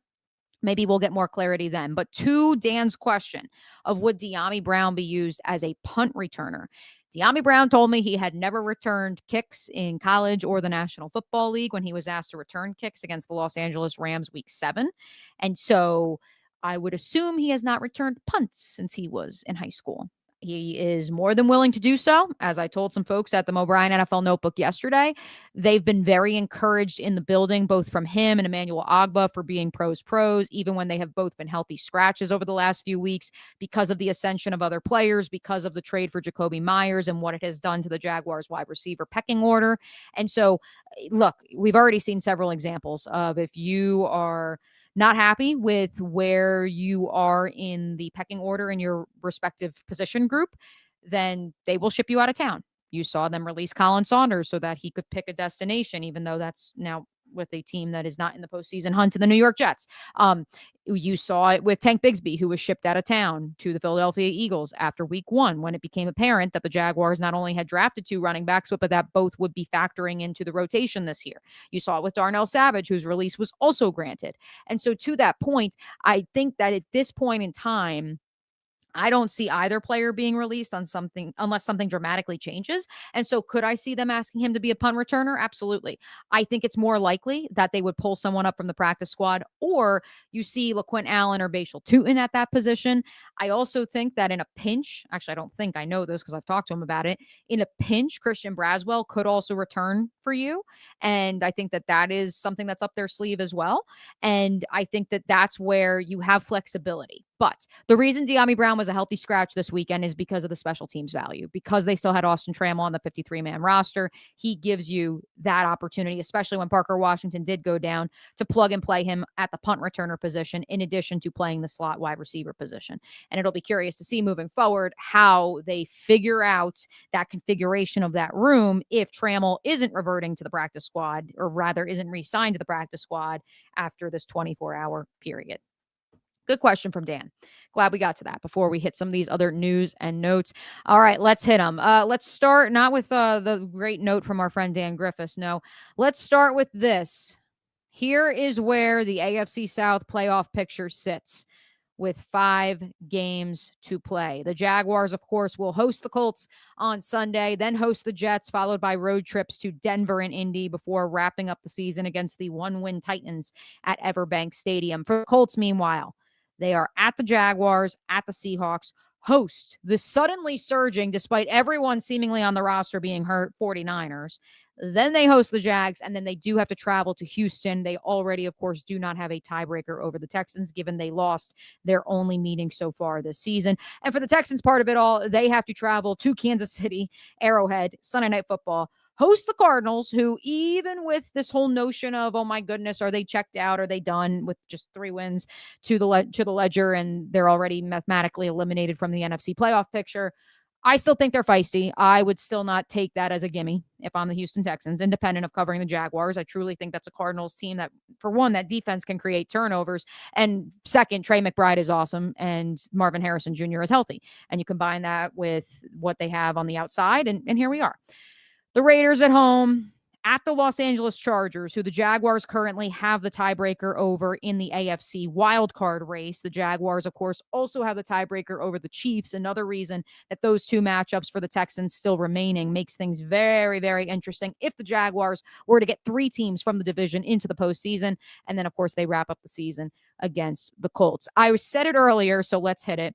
Maybe we'll get more clarity then. But to Dan's question of would Dyami Brown be used as a punt returner, Dyami Brown told me he had never returned kicks in college or the National Football League when he was asked to return kicks against the Los Angeles Rams week 7. And so I would assume he has not returned punts since he was in high school. He is more than willing to do so. As I told some folks at the Mo Bryan NFL Notebook yesterday, they've been very encouraged in the building, both from him and Emmanuel Ogbah for being pros, even when they have both been healthy scratches over the last few weeks because of the ascension of other players, because of the trade for Jacoby Myers and what it has done to the Jaguars wide receiver pecking order. And so, look, we've already seen several examples of if you are not happy with where you are in the pecking order in your respective position group, then they will ship you out of town. You saw them release Colin Saunders so that he could pick a destination, even though that's now with a team that is not in the postseason hunt to the New York Jets. You saw it with Tank Bigsby, who was shipped out of town to the Philadelphia Eagles after week 1, when it became apparent that the Jaguars not only had drafted 2 running backs, but that both would be factoring into the rotation this year. You saw it with Darnell Savage, whose release was also granted. And so to that point, I think that at this point in time, I don't see either player being released on something unless something dramatically changes. And so could I see them asking him to be a punt returner? Absolutely. I think it's more likely that they would pull someone up from the practice squad, or you see LaQuint Allen or Bashal Tutin at that position. I also think that in a pinch, actually, I don't think I know this because I've talked to him about it. In a pinch, Christian Braswell could also return for you. And I think that that is something that's up their sleeve as well. And I think that that's where you have flexibility. But the reason Dyami Brown was was a healthy scratch this weekend is because of the special teams value. Because they still had Austin Trammell on the 53-man roster, he gives you that opportunity, especially when Parker Washington did go down, to plug and play him at the punt returner position in addition to playing the slot wide receiver position. And it'll be curious to see moving forward how they figure out that configuration of that room if Trammell isn't reverting to the practice squad, or rather isn't re-signed to the practice squad after this 24-hour period. Good question from Dan. Glad we got to that before we hit some of these other news and notes. All right, let's hit them. Let's start not with the great note from our friend Dan Griffis. No, let's start with this. Here is where the AFC South playoff picture sits with 5 games to play. The Jaguars, of course, will host the Colts on Sunday, then host the Jets, followed by road trips to Denver and Indy before wrapping up the season against the 1-win Titans at Everbank Stadium. For the Colts, meanwhile, they are at the Jaguars, at the Seahawks, host the suddenly surging, despite everyone seemingly on the roster being hurt, 49ers. Then they host the Jags, and then they do have to travel to Houston. They already, of course, do not have a tiebreaker over the Texans, given they lost their only meeting so far this season. And for the Texans part of it all, they have to travel to Kansas City, Arrowhead, Sunday Night Football, host the Cardinals, who even with this whole notion of, oh my goodness, are they checked out? Are they done with just 3 wins to the ledger and they're already mathematically eliminated from the NFC playoff picture? I still think they're feisty. I would still not take that as a gimme if I'm the Houston Texans, independent of covering the Jaguars. I truly think that's a Cardinals team that, for one, that defense can create turnovers. And second, Trey McBride is awesome and Marvin Harrison Jr. is healthy. And you combine that with what they have on the outside, and here we are. The Raiders at home at the Los Angeles Chargers, who the Jaguars currently have the tiebreaker over in the AFC wildcard race. The Jaguars, of course, also have the tiebreaker over the Chiefs. Another reason that those 2 matchups for the Texans still remaining makes things very, very interesting if the Jaguars were to get 3 teams from the division into the postseason. And then, of course, they wrap up the season against the Colts. I said it earlier, so let's hit it.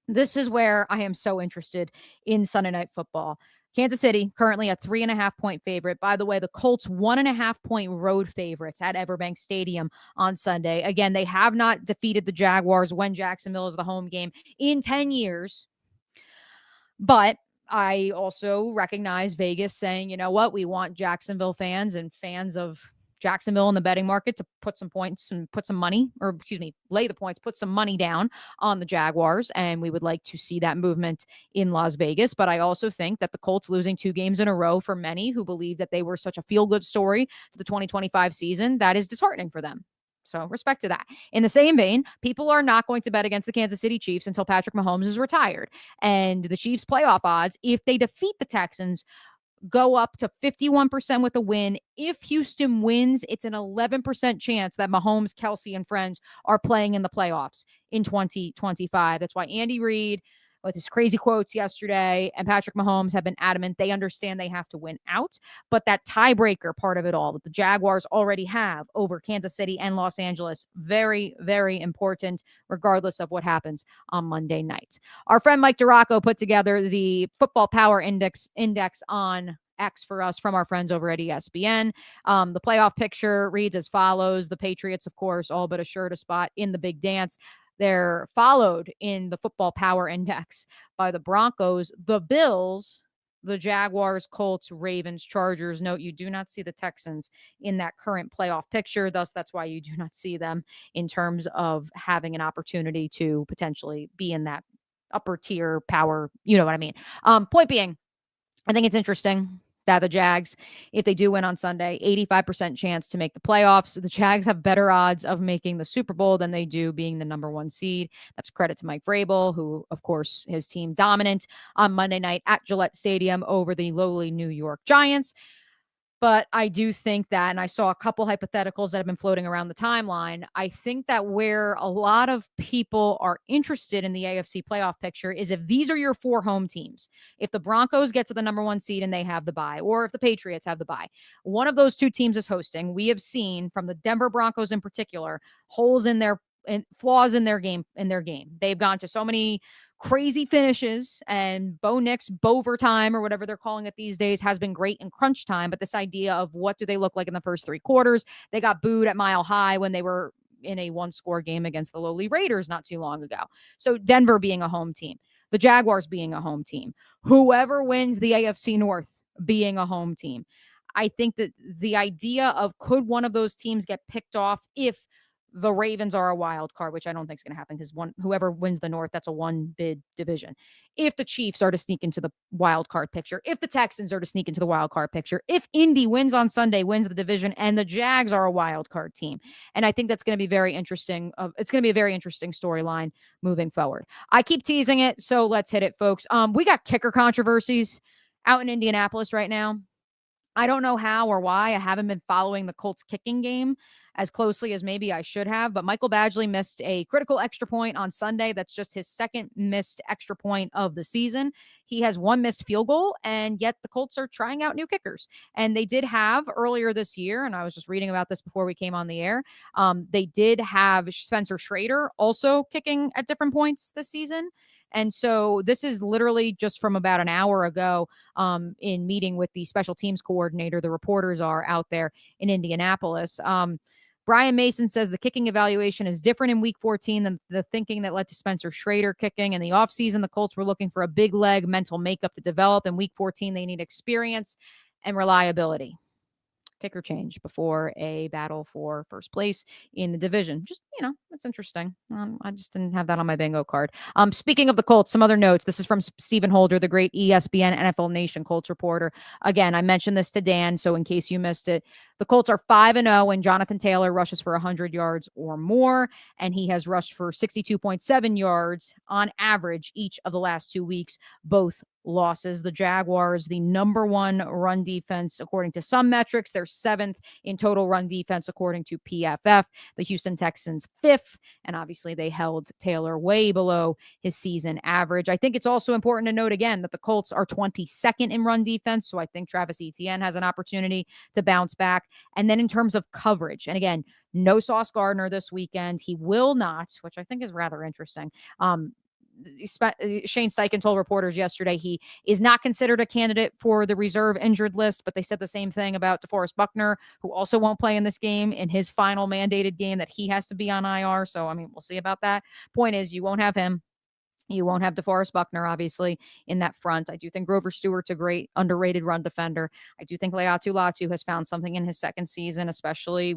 This is where I am so interested in Sunday Night Football. Kansas City, currently a 3.5-point favorite. By the way, the Colts 1.5-point road favorites at Everbank Stadium on Sunday. Again, they have not defeated the Jaguars when Jacksonville is the home game in 10 years. But I also recognize Vegas saying, you know what, we want Jacksonville fans and fans of Jacksonville in the betting market to put some points and put some money, or excuse me, lay the points, put some money down on the Jaguars. And we would like to see that movement in Las Vegas. But I also think that the Colts losing 2 games in a row, for many who believe that they were such a feel-good story to the 2025 season, that is disheartening for them. So respect to that. In the same vein, people are not going to bet against the Kansas City Chiefs until Patrick Mahomes is retired. And the Chiefs playoff odds, if they defeat the Texans, go up to 51% with a win. If Houston wins, it's an 11% chance that Mahomes, Kelsey, and friends are playing in the playoffs in 2025. That's why Andy Reid, with his crazy quotes yesterday, and Patrick Mahomes have been adamant they understand they have to win out. But that tiebreaker part of it all that the Jaguars already have over Kansas City and Los Angeles, very, very important, regardless of what happens on Monday night. Our friend Mike Duraco put together the Football Power Index on X for us from our friends over at ESPN. The playoff picture reads as follows. The Patriots, of course, all but assured a spot in the big dance. They're followed in the Football Power Index by the Broncos, the Bills, the Jaguars, Colts, Ravens, Chargers. Note, you do not see the Texans in that current playoff picture. Thus, that's why you do not see them in terms of having an opportunity to potentially be in that upper tier power. You know what I mean? Point being, I think it's interesting that the Jags, if they do win on Sunday, 85% chance to make the playoffs. The Jags have better odds of making the Super Bowl than they do being the number 1 seed. That's credit to Mike Vrabel, who, of course, his team dominant on Monday night at Gillette Stadium over the lowly New York Giants. But I do think that, and I saw a couple hypotheticals that have been floating around the timeline, I think that where a lot of people are interested in the AFC playoff picture is if these are your 4 home teams. If the Broncos get to the number 1 seed and they have the bye, or if the Patriots have the bye, one of those 2 teams is hosting. We have seen from the Denver Broncos in particular, holes in their and flaws in their game. They've gone to so many crazy finishes, and Bo Nix, Bovertime, or whatever they're calling it these days, has been great in crunch time. But this idea of what do they look like in the first 3 quarters, they got booed at Mile High when they were in a one-score game against the lowly Raiders not too long ago. So Denver being a home team, the Jaguars being a home team, whoever wins the AFC North being a home team. I think that the idea of could one of those teams get picked off if the Ravens are a wild card, which I don't think is going to happen because whoever wins the North, that's a one bid division. If the Chiefs are to sneak into the wild card picture, if the Texans are to sneak into the wild card picture, if Indy wins on Sunday, wins the division, and the Jags are a wild card team. And I think that's going to be very interesting. It's going to be a very interesting storyline moving forward. I keep teasing it, so let's hit it, folks. We got kicker controversies out in Indianapolis right now. I don't know how or why. I haven't been following the Colts kicking game as closely as maybe I should have, but Michael Badgley missed a critical extra point on Sunday. That's just his second missed extra point of the season. He has one missed field goal, and yet the Colts are trying out new kickers. And they did have earlier this year, and I was just reading about this before we came on the air, they did have Spencer Schrader also kicking at different points this season. And so this is literally just from about an hour ago in meeting with the special teams coordinator. The reporters are out there in Indianapolis. Brian Mason says the kicking evaluation is different in week 14 than the thinking that led to Spencer Schrader kicking. In the offseason, the Colts were looking for a big leg mental makeup to develop. In week 14, they need experience and reliability. Kicker change before a battle for first place in the division. Just, it's interesting. I just didn't have that on my bingo card. Speaking of the Colts, some other notes. This is from Stephen Holder, the great ESPN NFL Nation Colts reporter. Again, I mentioned this to Dan, so in case you missed it, the Colts are 5-0 when Jonathan Taylor rushes for 100 yards or more, and he has rushed for 62.7 yards on average each of the last 2 weeks, both losses. The Jaguars, the number one run defense, according to some metrics. They're 7th in total run defense, according to PFF. The Houston Texans 5th, and obviously they held Taylor way below his season average. I think it's also important to note again that the Colts are 22nd in run defense, so I think Travis Etienne has an opportunity to bounce back. And then in terms of coverage, and again, no Sauce Gardner this weekend. He will not, which I think is rather interesting. Shane Steichen told reporters yesterday he is not considered a candidate for the reserve injured list, but they said the same thing about DeForest Buckner, who also won't play in this game, in his final mandated game that he has to be on IR. So, we'll see about that. Point is, you won't have him. You won't have DeForest Buckner, obviously, in that front. I do think Grover Stewart's a great underrated run defender. I do think Leatu Latu has found something in his second season, especially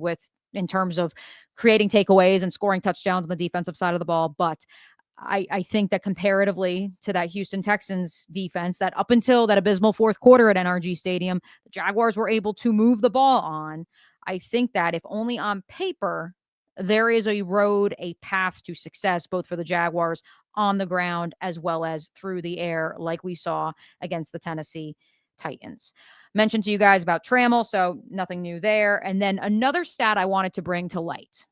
in terms of creating takeaways and scoring touchdowns on the defensive side of the ball. But I think that comparatively to that Houston Texans defense, that up until that abysmal fourth quarter at NRG Stadium, the Jaguars were able to move the ball on. I think that if only on paper, there is a road, a path to success, both for the Jaguars on the ground as well as through the air, like we saw against the Tennessee Titans. Mentioned to you guys about Trammell, so nothing new there. And then another stat I wanted to bring to light.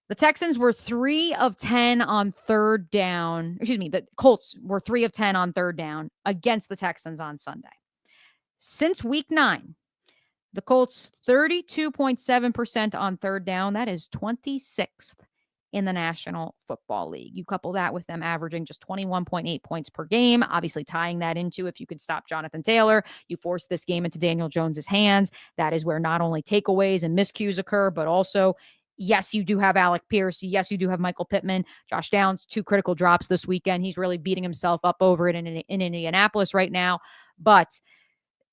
The Texans were 3 of 10 on third down. The Colts were 3 of 10 on third down against the Texans on Sunday. Since week 9, the Colts 32.7% on third down. That is 26th in the National Football League. You couple that with them averaging just 21.8 points per game, obviously tying that into if you could stop Jonathan Taylor, you force this game into Daniel Jones's hands. That is where not only takeaways and miscues occur, but also, yes, you do have Alec Pierce. Yes, you do have Michael Pittman. Josh Downs, 2 critical drops this weekend. He's really beating himself up over it in Indianapolis right now. But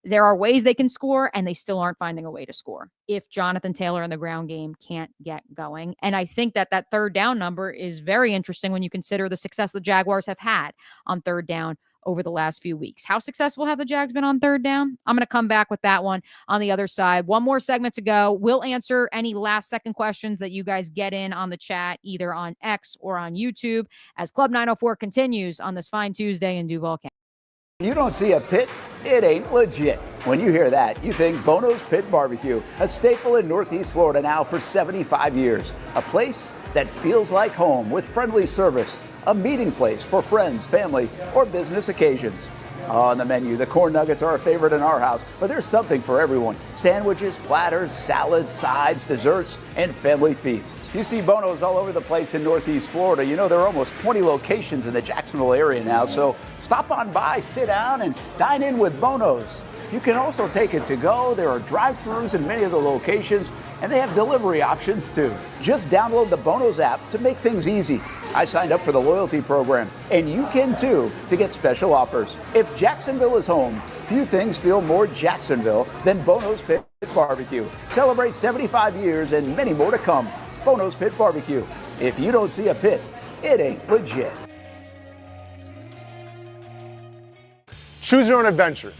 there are ways they can score, and they still aren't finding a way to score if Jonathan Taylor in the ground game can't get going. And I think that third down number is very interesting when you consider the success the Jaguars have had on third down over the last few weeks. How successful have the Jags been on third down? I'm going to come back with that one on the other side. One more segment to go. We'll answer any last-second questions that you guys get in on the chat, either on X or on YouTube, as Club 904 continues on this fine Tuesday in Duval County. You don't see a pit, it ain't legit. When you hear that, you think Bono's Pit Barbecue, a staple in Northeast Florida now for 75 years. A place that feels like home with friendly service, a meeting place for friends, family, or business occasions. On the menu, the corn nuggets are a favorite in our house, but there's something for everyone. Sandwiches, platters, salads, sides, desserts, and family feasts. You see Bono's all over the place in Northeast Florida. You know, there are almost 20 locations in the Jacksonville area now, so stop on by, sit down, and dine in with Bono's. You can also take it to go. There are drive-thrus in many of the locations. And they have delivery options too. Just download the Bonos app to make things easy. I signed up for the loyalty program, and you can too, to get special offers. If Jacksonville is home, few things feel more Jacksonville than Bonos Pit Barbecue. Celebrate 75 years and many more to come. Bonos Pit Barbecue. If you don't see a pit, it ain't legit. Choose your own adventure.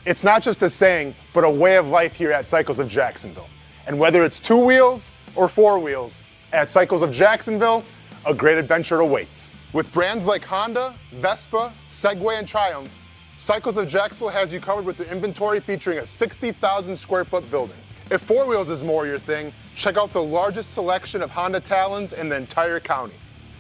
It's not just a saying, but a way of life here at Cycles of Jacksonville. And whether it's 2 wheels or 4 wheels, at Cycles of Jacksonville, a great adventure awaits. With brands like Honda, Vespa, Segway, and Triumph, Cycles of Jacksonville has you covered with their inventory featuring a 60,000 square foot building. If 4 wheels is more your thing, check out the largest selection of Honda Talons in the entire county.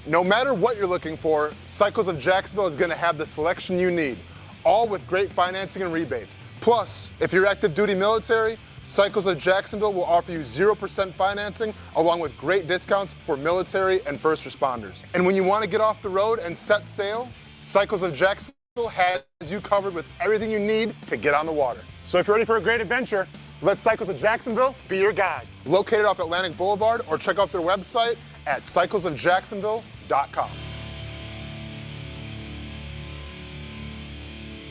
No matter what you're looking for, Cycles of Jacksonville is going to have the selection you need, all with great financing and rebates. Plus, if you're active duty military, Cycles of Jacksonville will offer you 0% financing along with great discounts for military and first responders. And when you want to get off the road and set sail, Cycles of Jacksonville has you covered with everything you need to get on the water. So if you're ready for a great adventure, let Cycles of Jacksonville be your guide. Located off Atlantic Boulevard, or check out their website at cyclesofjacksonville.com.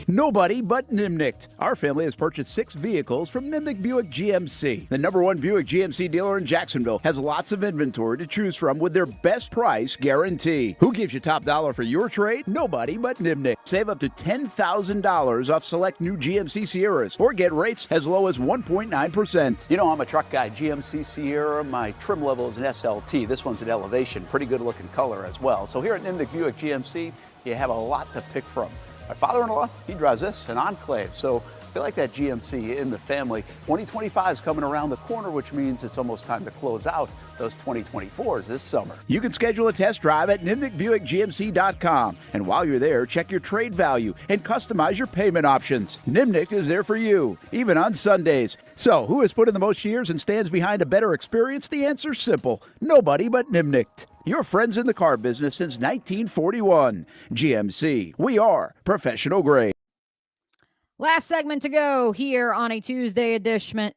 Nobody but Nimnicht. Our family has purchased 6 vehicles from Nimnicht Buick GMC. The #1 Buick GMC dealer in Jacksonville has lots of inventory to choose from with their best price guarantee. Who gives you top dollar for your trade? Nobody but Nimnicht. Save up to $10,000 off select new GMC Sierras or get rates as low as 1.9%. You know, I'm a truck guy. GMC Sierra, my trim level is an SLT. This one's an Elevation. Pretty good looking color as well. So here at Nimnicht Buick GMC, you have a lot to pick from. My father-in-law, he drives this, an Enclave, so I feel like that GMC in the family. 2025 is coming around the corner, which means it's almost time to close out those 2024s this summer. You can schedule a test drive at NimnichtBuickGMC.com. And while you're there, check your trade value and customize your payment options. Nimnicht is there for you, even on Sundays. So, who has put in the most years and stands behind a better experience? The answer's simple. Nobody but Nimnicht. Your friends in the car business since 1941. GMC. We are professional grade. Last segment to go here on a Tuesday edition.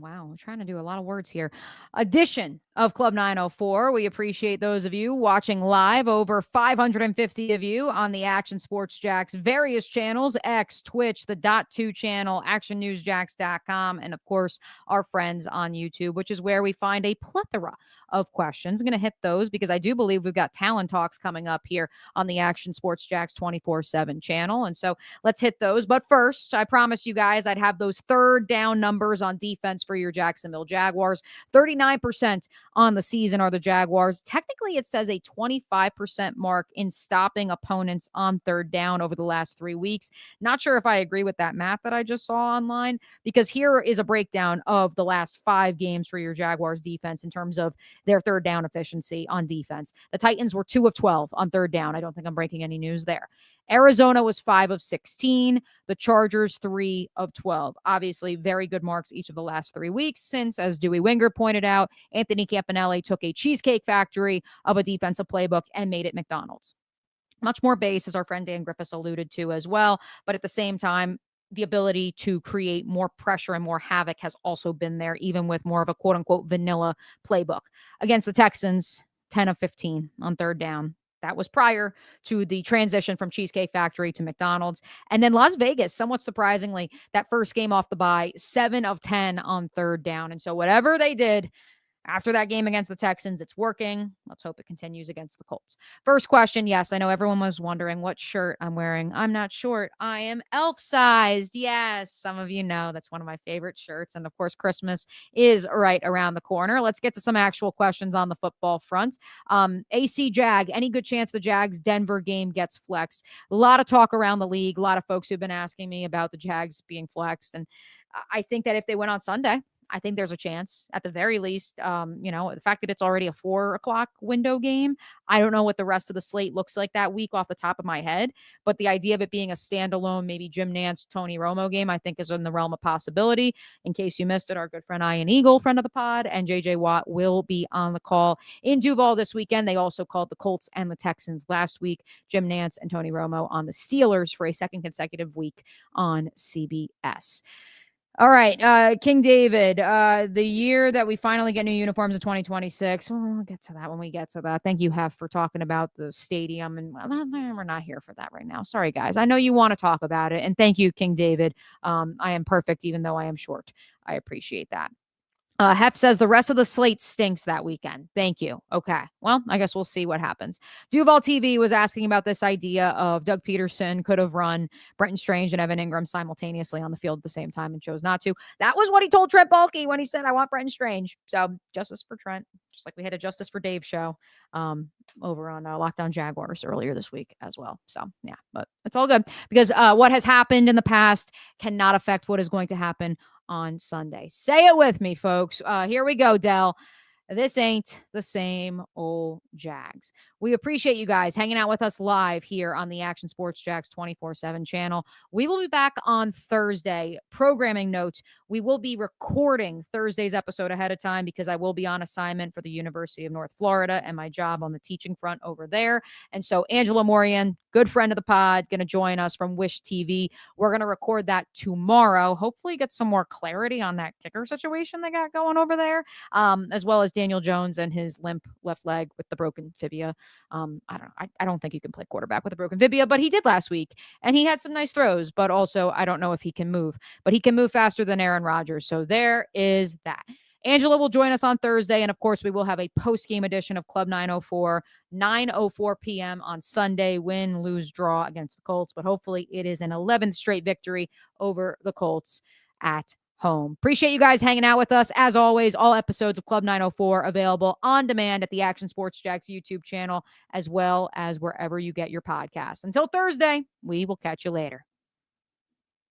Wow, we're trying to do a lot of words here. Edition of Club 904. We appreciate those of you watching live. Over 550 of you on the Action Sports Jacks various channels, X, Twitch, the .2 channel, actionnewsjacks.com, and of course, our friends on YouTube, which is where we find a plethora of questions. I'm going to hit those because I do believe we've got talent talks coming up here on the Action Sports Jacks 24/7 channel. And so let's hit those. But first, I promised you guys I'd have those third down numbers on defense for your Jacksonville Jaguars. 39% on the season are the Jaguars. Technically, it says a 25% mark in stopping opponents on third down over the last 3 weeks. Not sure if I agree with that math that I just saw online, because here is a breakdown of the last 5 games for your Jaguars defense in terms of their third down efficiency on defense. The Titans were 2 of 12 on third down. I don't think I'm breaking any news there. Arizona was 5 of 16. The Chargers, 3 of 12. Obviously, very good marks each of the last 3 weeks since, as Dewey Winger pointed out, Anthony Campanelli took a cheesecake factory of a defensive playbook and made it McDonald's. Much more base, as our friend Dan Griffis alluded to as well. But at the same time, the ability to create more pressure and more havoc has also been there, even with more of a quote-unquote vanilla playbook. Against the Texans, 10 of 15 on third down. That was prior to the transition from Cheesecake Factory to McDonald's. And then Las Vegas, somewhat surprisingly, that first game off the bye, 7 of 10 on third down. And so whatever they did after that game against the Texans, it's working. Let's hope it continues against the Colts. First question, yes, I know everyone was wondering what shirt I'm wearing. I'm not short. I am elf-sized. Yes, some of you know that's one of my favorite shirts. And, of course, Christmas is right around the corner. Let's get to some actual questions on the football front. AC Jag, any good chance the Jags-Denver game gets flexed? A lot of talk around the league. A lot of folks who've been asking me about the Jags being flexed. And I think that if they went on Sunday, I think there's a chance at the very least. The fact that it's already a 4:00 window game, I don't know what the rest of the slate looks like that week off the top of my head, but the idea of it being a standalone, maybe Jim Nantz, Tony Romo game, I think is in the realm of possibility. In case you missed it, our good friend Ian Eagle, friend of the pod, and JJ Watt will be on the call in Duval this weekend. They also called the Colts and the Texans last week. Jim Nantz and Tony Romo on the Steelers for a second consecutive week on CBS. All right, King David, the year that we finally get new uniforms in 2026. Well, we'll get to that when we get to that. Thank you, Hef, for talking about the stadium, and we're not here for that right now. Sorry, guys. I know you want to talk about it, and thank you, King David. I am perfect, even though I am short. I appreciate that. Hef says the rest of the slate stinks that weekend. Thank you. Okay. Well, I guess we'll see what happens. Duval TV was asking about this idea of Doug Peterson could have run Brenton Strange and Evan Ingram simultaneously on the field at the same time and chose not to. That was what he told Trent Baalke when he said, I want Brenton Strange. So justice for Trent, just like we had a Justice for Dave show over on Lockdown Jaguars earlier this week as well. So yeah, but it's all good because what has happened in the past cannot affect what is going to happen on Sunday. Say it with me, folks. Here we go, Dell. This ain't the same old Jags. We appreciate you guys hanging out with us live here on the Action Sports Jags 24/7 channel. We will be back on Thursday. Programming note, we will be recording Thursday's episode ahead of time because I will be on assignment for the University of North Florida and my job on the teaching front over there. And so Angela Morian, good friend of the pod, going to join us from Wish TV. We're going to record that tomorrow. Hopefully get some more clarity on that kicker situation they got going over there, as well as Daniel Jones and his limp left leg with the broken fibia. I don't think you can play quarterback with a broken fibia, but he did last week and he had some nice throws, but also I don't know if he can move, but he can move faster than Aaron Rodgers. So there is that. Angela will join us on Thursday. And of course, we will have a post-game edition of Club 904, 9:04 p.m. on Sunday, win, lose, draw against the Colts. But hopefully it is an 11th straight victory over the Colts at home. Appreciate you guys hanging out with us. As always, all episodes of Club 904 available on demand at the Action Sports Jags YouTube channel, as well as wherever you get your podcasts. Until Thursday, we will catch you later.